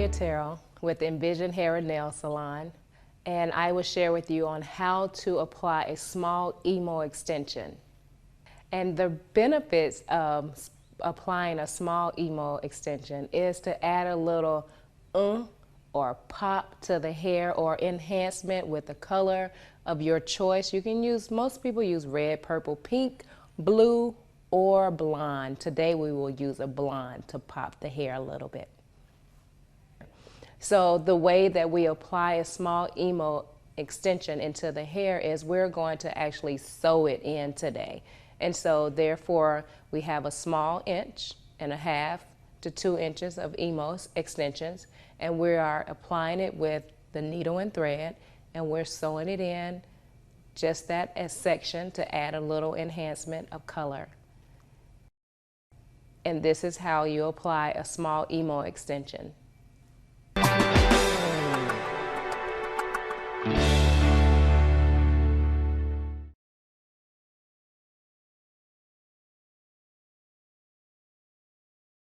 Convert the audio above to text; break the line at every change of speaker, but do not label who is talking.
Natalia Terrell with Envision Hair and Nail Salon, and I will share with you on how to apply a small emo extension. And the benefits of applying a small emo extension is to add a little or pop to the hair or enhancement with the color of your choice. You can use, most people use red, purple, pink, blue, or blonde. Today we will use a blonde to pop the hair a little bit. So the way that we apply a small emo extension into the hair is we're going to actually sew it in today. And so therefore we have a small 1.5 to 2 inches of emo extensions, and we are applying it with the needle and thread, and we're sewing it in just that section to add a little enhancement of color. And this is how you apply a small emo extension.